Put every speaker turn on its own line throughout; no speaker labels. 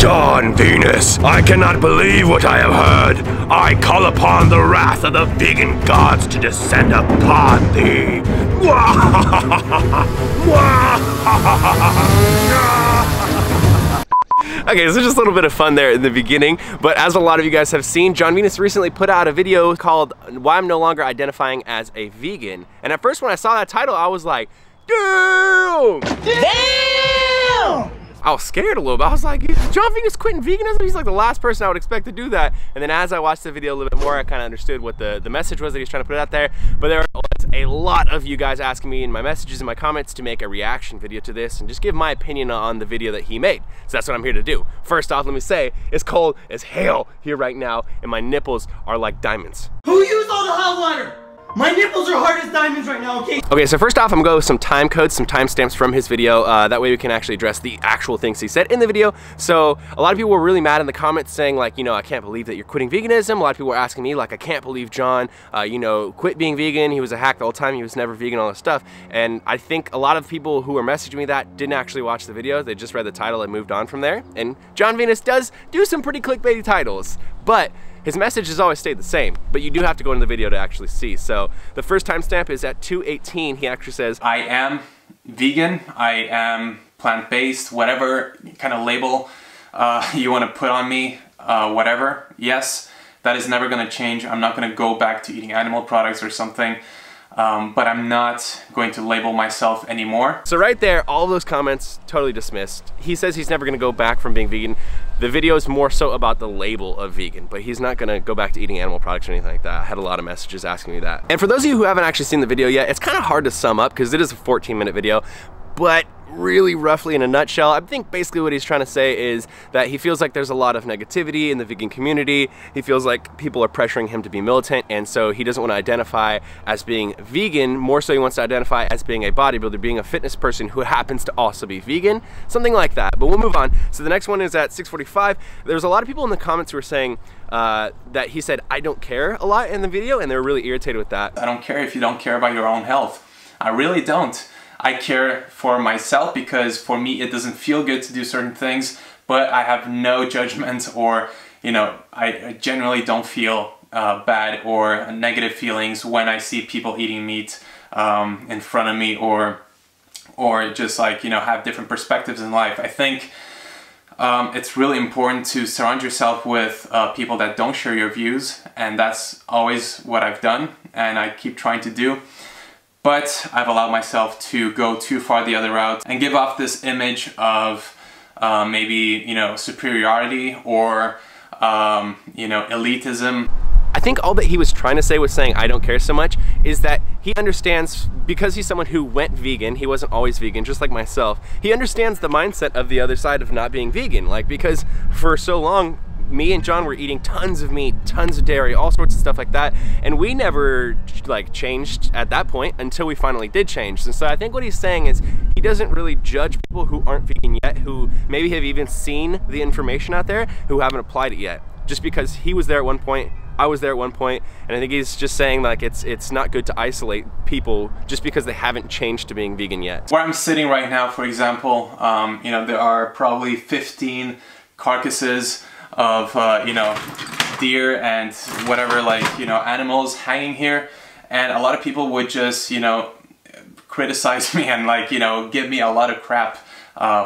Dawn, Venus, I cannot believe what I have heard. I call upon the wrath of the vegan gods to descend upon thee.
Okay, so just a little bit of fun there in the beginning, but as a lot of you guys have seen, John Venus recently put out a video called Why I'm No Longer Identifying as a Vegan. And at first when I saw that title, I was like, damn! Damn! I was scared a little bit. I was like, John Venus quitting veganism? He's like the last person I would expect to do that. And then as I watched the video a little bit more, I kind of understood what the message was that he's trying to put out there. But there was a lot of you guys asking me in my messages and my comments to make a reaction video to this and just give my opinion on the video that he made. So that's what I'm here to do. First off, let me say, it's cold as hell here right now, and my nipples are like diamonds.
Who used all the hot water? My nipples are hard as diamonds right now, okay?
Okay, so first off, I'm gonna go with some time codes, some timestamps from his video. That way we can actually address the actual things he said in the video. So a lot of people were really mad in the comments saying like, you know, I can't believe that you're quitting veganism. A lot of people were asking me like, I can't believe John, you know, quit being vegan. He was a hack the whole time. He was never vegan, all this stuff. And I think a lot of people who were messaging me that didn't actually watch the video. They just read the title and moved on from there. And John Venus does do some pretty clickbaity titles, but his message has always stayed the same, but you do have to go into the video to actually see. So the first timestamp is at 2:18. He actually says,
I am vegan, I am plant-based, whatever kind of label you want to put on me, whatever. Yes, that is never going to change. I'm not going to go back to eating animal products or something, but I'm not going to label myself anymore.
So right there, all those comments totally dismissed. He says he's never going to go back from being vegan. The video is more so about the label of vegan, but he's not gonna go back to eating animal products or anything like that. I had a lot of messages asking me that. And for those of you who haven't actually seen the video yet, it's kind of hard to sum up because it is a 14-minute video, but really roughly in a nutshell, I think basically what he's trying to say is that he feels like there's a lot of negativity in the vegan community. He feels like people are pressuring him to be militant, and so he doesn't want to identify as being vegan. More so he wants to identify as being a bodybuilder, being a fitness person who happens to also be vegan, something like that. But we'll move on. So the next one is at 6:45. There's a lot of people in the comments who were saying that he said, I don't care a lot in the video, and they were really irritated with that.
I don't care if you don't care about your own health. I really don't. I care for myself because for me it doesn't feel good to do certain things, but I have no judgment, or, you know, I generally don't feel bad or negative feelings when I see people eating meat in front of me, or just like, you know, have different perspectives in life. I think it's really important to surround yourself with people that don't share your views, and that's always what I've done and I keep trying to do. But I've allowed myself to go too far the other route and give off this image of maybe, you know, superiority or, you know, elitism.
I think all that he was trying to say with saying I don't care so much is that he understands, because he's someone who went vegan, he wasn't always vegan, just like myself, he understands the mindset of the other side of not being vegan. Like, because for so long, me and John were eating tons of meat, tons of dairy, all sorts of stuff like that, and we never like changed at that point until we finally did change. And so I think what he's saying is he doesn't really judge people who aren't vegan yet, who maybe have even seen the information out there, who haven't applied it yet. Just because he was there at one point, I was there at one point, and I think he's just saying like it's not good to isolate people just because they haven't changed to being vegan yet.
Where I'm sitting right now, for example, you know, there are probably 15 carcasses of you know, deer and whatever, like, you know, animals hanging here, and a lot of people would just, you know, criticize me and, like, you know, give me a lot of crap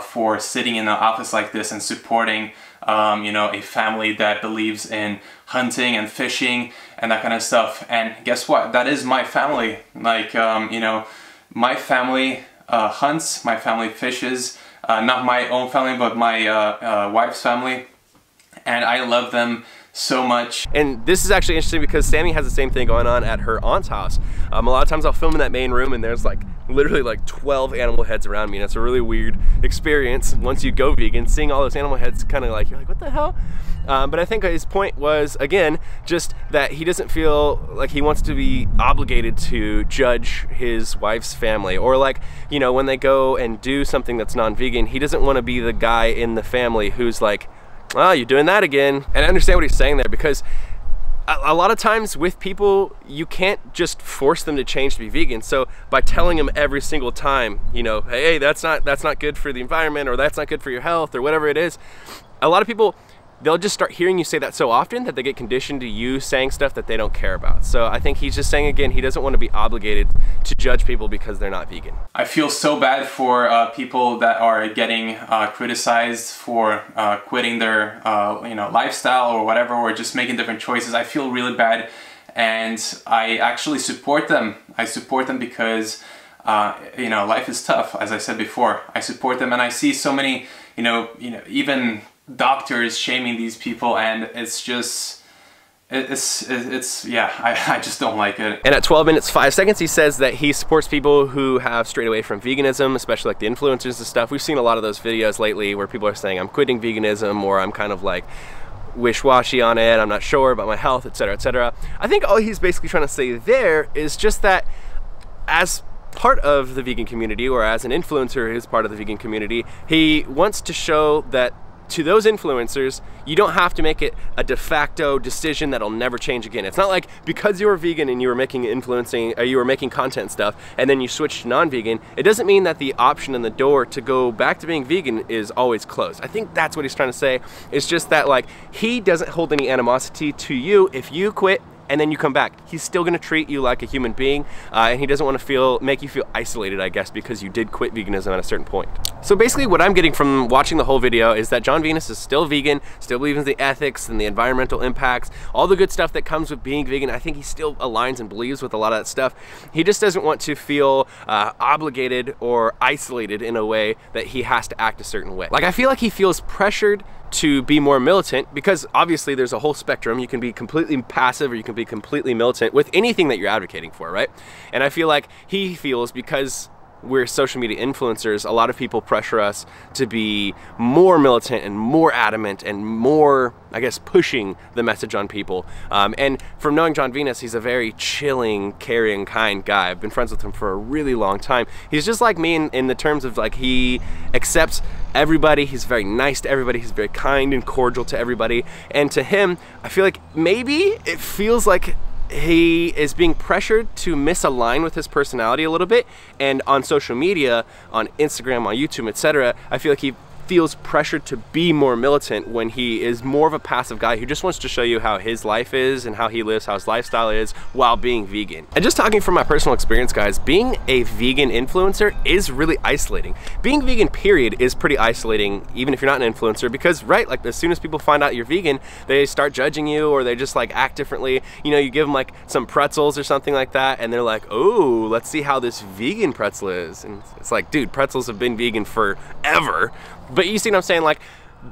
for sitting in an office like this and supporting you know, a family that believes in hunting and fishing and that kind of stuff. And guess what? That is my family. Like, you know, my family hunts, my family fishes, not my own family, but my wife's family. And I love them so much.
And this is actually interesting because Sammy has the same thing going on at her aunt's house. A lot of times I'll film in that main room and there's like literally like 12 animal heads around me, and it's a really weird experience once you go vegan, seeing all those animal heads, kind of like, you're like, what the hell? But I think his point was, again, just that he doesn't feel like he wants to be obligated to judge his wife's family, or like, you know, when they go and do something that's non-vegan, he doesn't want to be the guy in the family who's like, oh, you're doing that again. And I understand what he's saying there, because a lot of times with people, you can't just force them to change to be vegan. So by telling them every single time, you know, hey, that's not good for the environment, or that's not good for your health, or whatever it is, a lot of people, they'll just start hearing you say that so often that they get conditioned to you saying stuff that they don't care about. So I think he's just saying, again, he doesn't want to be obligated to judge people because they're not vegan.
I feel so bad for people that are getting criticized for quitting their you know, lifestyle or whatever, or just making different choices. I feel really bad, and I actually support them. I support them because you know, life is tough, as I said before. I support them, and I see so many, you know, even doctors shaming these people, and it's just, yeah, I just don't like it.
And at 12 minutes 5 seconds, he says that he supports people who have strayed away from veganism, especially like the influencers and stuff. We've seen a lot of those videos lately where people are saying, I'm quitting veganism, or I'm kind of like wish-washy on it, I'm not sure about my health, etc., etc. I think all he's basically trying to say there is just that as part of the vegan community, or as an influencer who's part of the vegan community, he wants to show that to those influencers, you don't have to make it a de facto decision that'll never change again. It's not like because you were vegan and you were making you were making content stuff, and then you switched to non-vegan, it doesn't mean that the option in the door to go back to being vegan is always closed. I think that's what he's trying to say. It's just that, like, he doesn't hold any animosity to you if you quit and then you come back. He's still gonna treat you like a human being, and he doesn't want to make you feel isolated, I guess, because you did quit veganism at a certain point. So basically what I'm getting from watching the whole video is that Jon Venus is still vegan, still believes in the ethics and the environmental impacts, all the good stuff that comes with being vegan. I think he still aligns and believes with a lot of that stuff. He just doesn't want to feel obligated or isolated in a way that he has to act a certain way. Like, I feel like he feels pressured to be more militant, because obviously there's a whole spectrum. You can be completely passive, or you can be completely militant with anything that you're advocating for, right? And I feel like he feels, because we're social media influencers, a lot of people pressure us to be more militant and more adamant and more, I guess, pushing the message on people. And from knowing Jon Venus, he's a very chilling, caring, kind guy. I've been friends with him for a really long time. He's just like me in the terms of, like, he accepts everybody. He's very nice to everybody. He's very kind and cordial to everybody. And to him, I feel like maybe it feels like he is being pressured to misalign with his personality a little bit, and on social media, on Instagram, on YouTube, etc., I feel like he feels pressured to be more militant when he is more of a passive guy who just wants to show you how his life is and how he lives, how his lifestyle is, while being vegan. And just talking from my personal experience, guys, being a vegan influencer is really isolating. Being vegan, period, is pretty isolating, even if you're not an influencer, because, right, like, as soon as people find out you're vegan, they start judging you, or they just, like, act differently. You know, you give them, like, some pretzels or something like that, and they're like, oh, let's see how this vegan pretzel is. And it's like, dude, pretzels have been vegan forever. But you see what I'm saying? Like,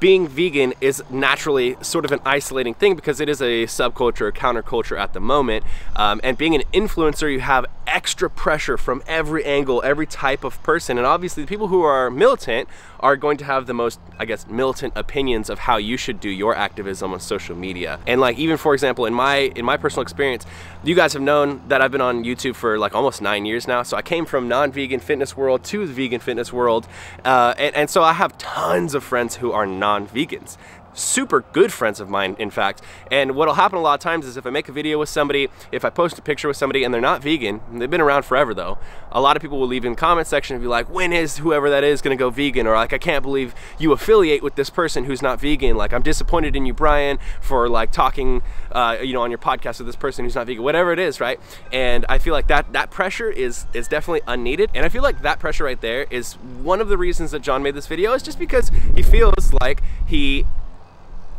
being vegan is naturally sort of an isolating thing because it is a subculture, a counterculture at the moment. And being an influencer, you have extra pressure from every angle, every type of person. And obviously the people who are militant are going to have the most, I guess, militant opinions of how you should do your activism on social media. And, like, even for example, in my personal experience, you guys have known that I've been on YouTube for like almost 9 years now. So I came from non-vegan fitness world to the vegan fitness world. And so I have tons of friends who are non-vegans. Super good friends of mine, in fact. And what'll happen a lot of times is if I make a video with somebody, if I post a picture with somebody and they're not vegan, and they've been around forever though, a lot of people will leave in the comment section and be like, when is whoever that is gonna go vegan? Or like, I can't believe you affiliate with this person who's not vegan. Like, I'm disappointed in you, Brian, for like talking you know, on your podcast with this person who's not vegan, whatever it is, right? And I feel like that pressure is definitely unneeded. And I feel like that pressure right there is one of the reasons that Jon made this video, is just because he feels like he,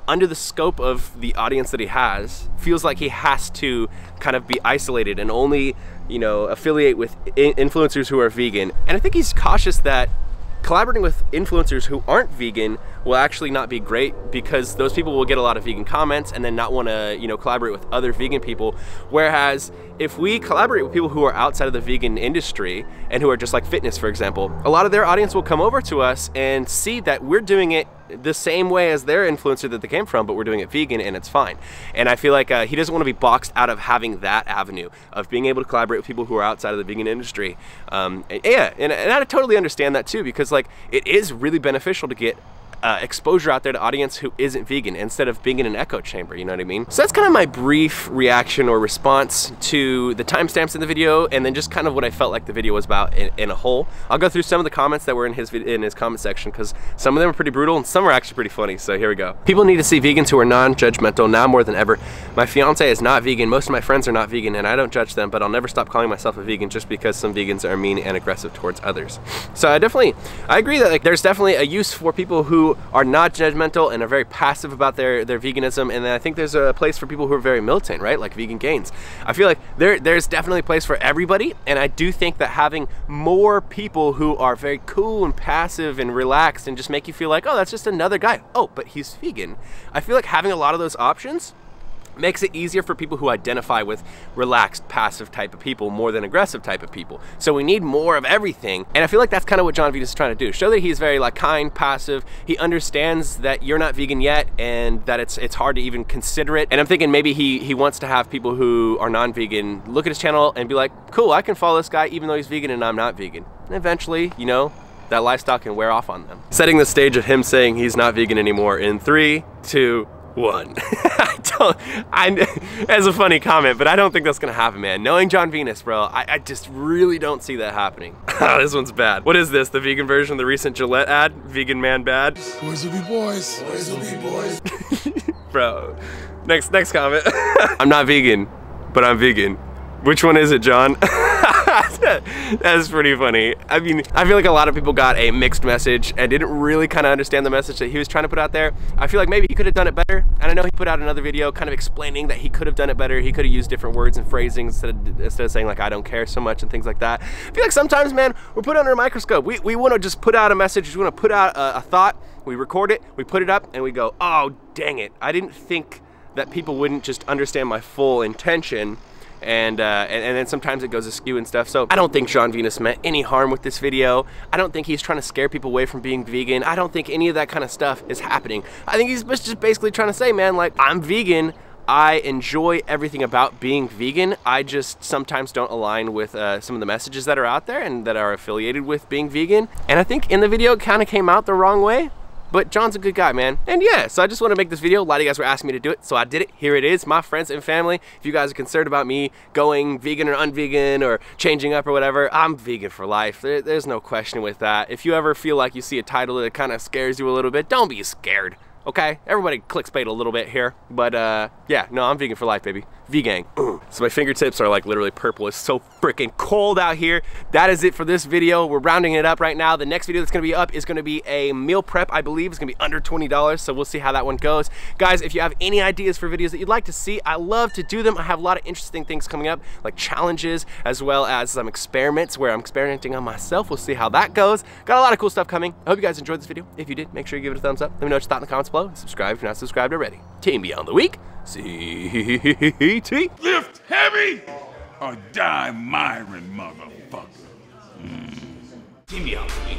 under the scope of the audience that he has, feels like he has to kind of be isolated and only, you know, affiliate with influencers who are vegan. And I think he's cautious that collaborating with influencers who aren't vegan will actually not be great, because those people will get a lot of vegan comments and then not want to, you know, collaborate with other vegan people. Whereas if we collaborate with people who are outside of the vegan industry and who are just like fitness, for example, a lot of their audience will come over to us and see that we're doing it the same way as their influencer that they came from, but we're doing it vegan and it's fine. And I feel like he doesn't want to be boxed out of having that avenue of being able to collaborate with people who are outside of the vegan industry. Yeah, and I totally understand that too, because like, it is really beneficial to get exposure out there to audience who isn't vegan instead of being in an echo chamber, you know what I mean? So that's kind of my brief reaction or response to the timestamps in the video, and then just kind of what I felt like the video was about in a whole. I'll go through some of the comments that were in his comment section, because some of them are pretty brutal and some are actually pretty funny, so here we go. People need to see vegans who are non-judgmental now more than ever. My fiance is not vegan, most of my friends are not vegan, and I don't judge them, but I'll never stop calling myself a vegan just because some vegans are mean and aggressive towards others. So I agree that like there's definitely a use for people who are not judgmental and are very passive about their veganism, and then I think there's a place for people who are very militant, right? Like Vegan Gains. I feel like there's definitely a place for everybody, and I do think that having more people who are very cool and passive and relaxed and just make you feel like, oh, that's just another guy. Oh, but he's vegan. I feel like having a lot of those options makes it easier for people who identify with relaxed, passive type of people more than aggressive type of people. So we need more of everything. And I feel like that's kind of what John Venus is trying to do. Show that he's very like kind, passive. He understands that you're not vegan yet and that it's hard to even consider it. And I'm thinking maybe he wants to have people who are non-vegan look at his channel and be like, cool, I can follow this guy even though he's vegan and I'm not vegan. And eventually, you know, that lifestyle can wear off on them. Setting the stage of him saying he's not vegan anymore in 3, 2, 1. That's a funny comment, but I don't think that's gonna happen, man. Knowing John Venus, bro, I just really don't see that happening. This one's bad. What is this, the vegan version of the recent Gillette ad? Vegan man bad?
Boys will be boys. Boys will be boys.
Bro, next comment. I'm not vegan, but I'm vegan. Which one is it, John? That's pretty funny. I mean, I feel like a lot of people got a mixed message and didn't really kind of understand the message that he was trying to put out there. I feel like maybe he could have done it better. And I know he put out another video kind of explaining that he could have done it better. He could have used different words and phrasing instead of saying like, I don't care so much and things like that. I feel like sometimes, man, we're put under a microscope. We want to just put out a message. We want to put out a thought. We record it, we put it up, and we go, oh, dang it. I didn't think that people wouldn't just understand my full intention. And then sometimes it goes askew and stuff. So I don't think John Venus meant any harm with this video. I don't think he's trying to scare people away from being vegan. I don't think any of that kind of stuff is happening. I think he's just basically trying to say, man, like, I'm vegan. I enjoy everything about being vegan. I just sometimes don't align with some of the messages that are out there and that are affiliated with being vegan. And I think in the video it kind of came out the wrong way. But John's a good guy, man. And yeah, so I just want to make this video. A lot of you guys were asking me to do it, so I did it. Here it is, my friends and family. If you guys are concerned about me going vegan or unvegan or changing up or whatever, I'm vegan for life. There's no question with that. If you ever feel like you see a title that kind of scares you a little bit, don't be scared. Okay, everybody clickbait a little bit here, but yeah, no, I'm vegan for life, baby. V-gang. So my fingertips are like literally purple. It's so freaking cold out here. That is it for this video. We're rounding it up right now. The next video that's gonna be up is gonna be a meal prep, I believe. It's gonna be under $20, so we'll see how that one goes. Guys, if you have any ideas for videos that you'd like to see, I love to do them. I have a lot of interesting things coming up, like challenges, as well as some experiments where I'm experimenting on myself. We'll see how that goes. Got a lot of cool stuff coming. I hope you guys enjoyed this video. If you did, make sure you give it a thumbs up. Let me know what you thought in the comments below. Subscribe if you're not subscribed already. Team Beyond the Week. CT.
Lift heavy or die, Myron, motherfucker.
Team Beyond the Week.